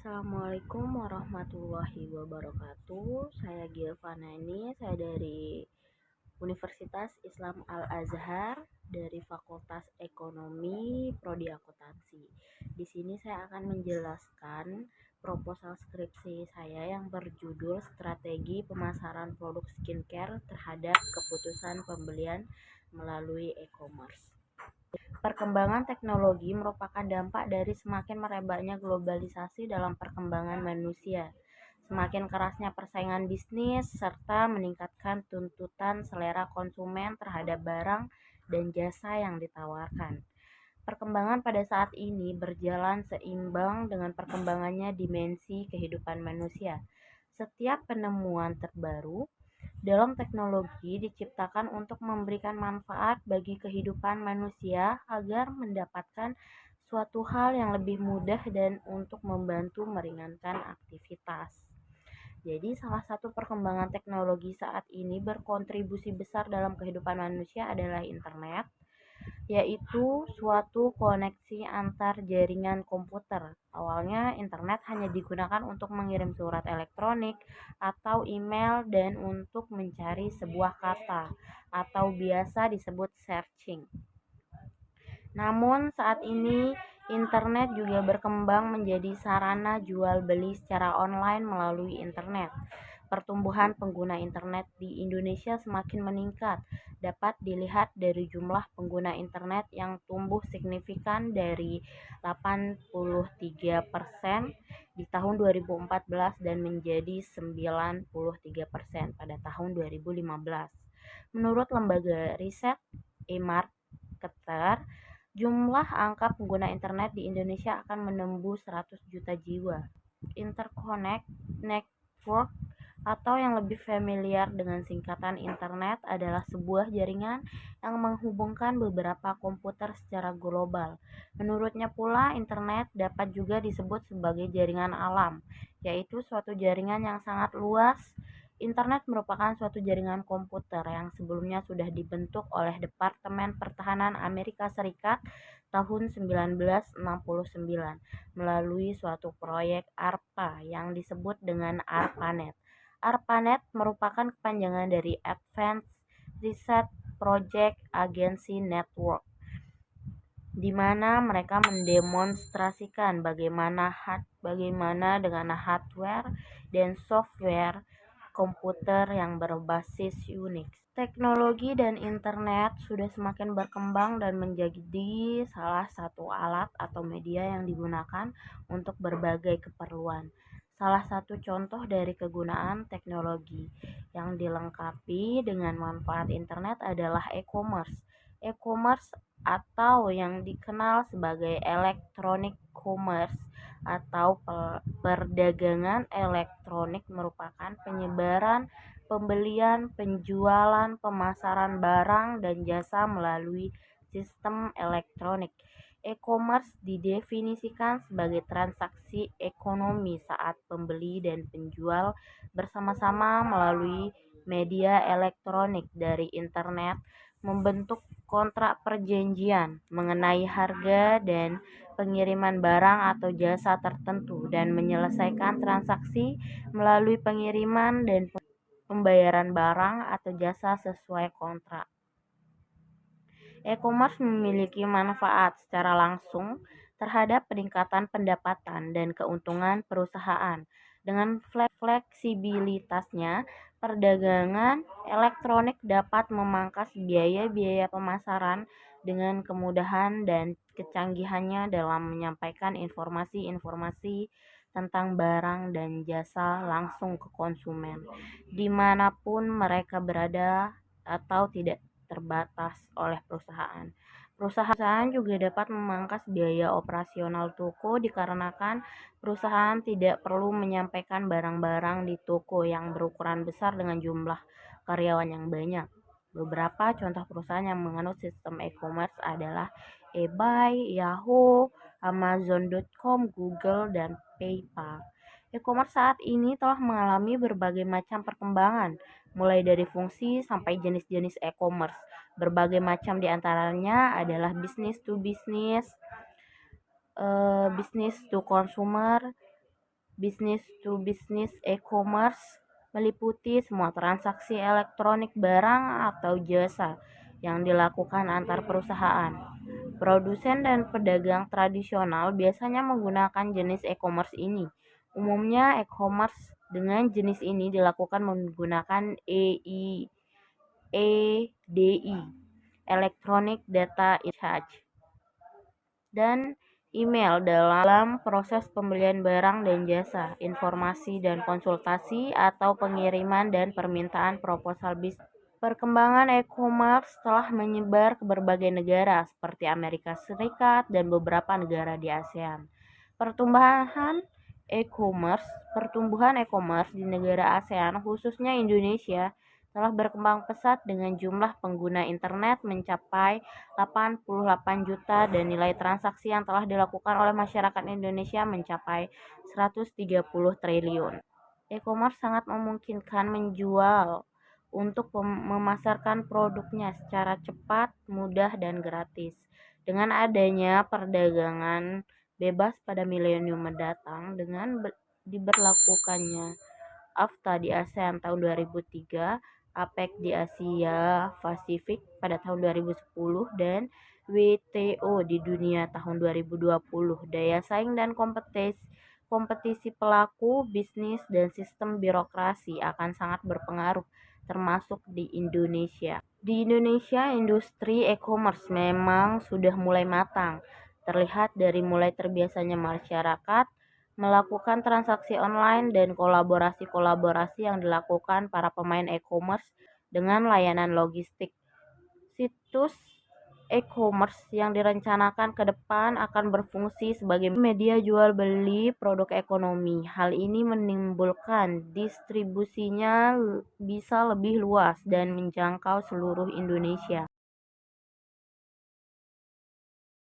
Assalamualaikum warahmatullahi wabarakatuh. Saya Giovanani, saya dari Universitas Islam Al-Azhar dari Fakultas Ekonomi Prodi Akuntansi. Di sini saya akan menjelaskan proposal skripsi saya yang berjudul Strategi Pemasaran Produk Skincare Terhadap Keputusan Pembelian Melalui E-commerce. Perkembangan teknologi merupakan dampak dari semakin merebaknya globalisasi dalam perkembangan manusia, semakin kerasnya persaingan bisnis, serta meningkatkan tuntutan selera konsumen terhadap barang dan jasa yang ditawarkan. Perkembangan pada saat ini berjalan seimbang dengan perkembangannya dimensi kehidupan manusia. Setiap penemuan terbaru dalam teknologi diciptakan untuk memberikan manfaat bagi kehidupan manusia agar mendapatkan suatu hal yang lebih mudah dan untuk membantu meringankan aktivitas. Jadi salah satu perkembangan teknologi saat ini berkontribusi besar dalam kehidupan manusia adalah internet, yaitu suatu koneksi antar jaringan komputer. Awalnya internet hanya digunakan untuk mengirim surat elektronik atau email dan untuk mencari sebuah kata atau biasa disebut searching. Namun saat ini internet juga berkembang menjadi sarana jual beli secara online melalui internet. Pertumbuhan pengguna internet di Indonesia semakin meningkat, dapat dilihat dari jumlah pengguna internet yang tumbuh signifikan dari 83% di tahun 2014 dan menjadi 93% pada tahun 2015. Menurut lembaga riset eMarketer, jumlah angka pengguna internet di Indonesia akan menembus 100 juta jiwa. Interconnect Network atau yang lebih familiar dengan singkatan internet adalah sebuah jaringan yang menghubungkan beberapa komputer secara global. Menurutnya pula, internet dapat juga disebut sebagai jaringan alam, yaitu suatu jaringan yang sangat luas. Internet merupakan suatu jaringan komputer yang sebelumnya sudah dibentuk oleh Departemen Pertahanan Amerika Serikat tahun 1969 melalui suatu proyek ARPA yang disebut dengan ARPANET. ARPANET merupakan kepanjangan dari Advanced Research Project Agency Network, di mana mereka mendemonstrasikan bagaimana dengan hardware dan software komputer yang berbasis Unix. Teknologi dan internet sudah semakin berkembang dan menjadi salah satu alat atau media yang digunakan untuk berbagai keperluan. Salah satu contoh dari kegunaan teknologi yang dilengkapi dengan manfaat internet adalah e-commerce. E-commerce atau yang dikenal sebagai electronic commerce atau perdagangan elektronik merupakan penyebaran, pembelian, penjualan, pemasaran barang dan jasa melalui sistem elektronik. E-commerce didefinisikan sebagai transaksi ekonomi saat pembeli dan penjual bersama-sama melalui media elektronik dari internet membentuk kontrak perjanjian mengenai harga dan pengiriman barang atau jasa tertentu dan menyelesaikan transaksi melalui pengiriman dan pembayaran barang atau jasa sesuai kontrak. E-commerce memiliki manfaat secara langsung terhadap peningkatan pendapatan dan keuntungan perusahaan. Dengan fleksibilitasnya, perdagangan elektronik dapat memangkas biaya-biaya pemasaran dengan kemudahan dan kecanggihannya dalam menyampaikan informasi-informasi tentang barang dan jasa langsung ke konsumen, dimanapun mereka berada atau tidak terbatas oleh perusahaan. Perusahaan juga dapat memangkas biaya operasional toko dikarenakan perusahaan tidak perlu menyampaikan barang-barang di toko yang berukuran besar dengan jumlah karyawan yang banyak. Beberapa contoh perusahaan yang menganut sistem e-commerce adalah eBay, Yahoo, Amazon.com, Google, dan PayPal. E-commerce saat ini telah mengalami berbagai macam perkembangan, mulai dari fungsi sampai jenis-jenis e-commerce. Berbagai macam di antaranya adalah business to business, business to consumer, Business to business e-commerce meliputi semua transaksi elektronik barang atau jasa yang dilakukan antar perusahaan. Produsen dan pedagang tradisional biasanya menggunakan jenis e-commerce ini. Umumnya e-commerce dengan jenis ini dilakukan menggunakan EDI, Electronic Data Exchange, dan email dalam proses pembelian barang dan jasa, informasi dan konsultasi, atau pengiriman dan permintaan proposal bisnis. Perkembangan e-commerce telah menyebar ke berbagai negara seperti Amerika Serikat dan beberapa negara di ASEAN. Pertumbuhan e-commerce di negara ASEAN, khususnya Indonesia, telah berkembang pesat dengan jumlah pengguna internet mencapai 88 juta dan nilai transaksi yang telah dilakukan oleh masyarakat Indonesia mencapai 130 triliun. E-commerce sangat memungkinkan menjual untuk memasarkan produknya secara cepat, mudah, dan gratis. Dengan adanya perdagangan bebas pada milenium mendatang, dengan diberlakukannya AFTA di ASEAN tahun 2003, APEC di Asia Pasifik pada tahun 2010, dan WTO di dunia tahun 2020. Daya saing dan kompetisi pelaku bisnis dan sistem birokrasi akan sangat berpengaruh, termasuk di Indonesia. Di Indonesia, industri e-commerce memang sudah mulai matang, terlihat dari mulai terbiasanya masyarakat melakukan transaksi online dan kolaborasi-kolaborasi yang dilakukan para pemain e-commerce dengan layanan logistik. Situs e-commerce yang direncanakan ke depan akan berfungsi sebagai media jual beli produk ekonomi. Hal ini menimbulkan distribusinya bisa lebih luas dan menjangkau seluruh Indonesia.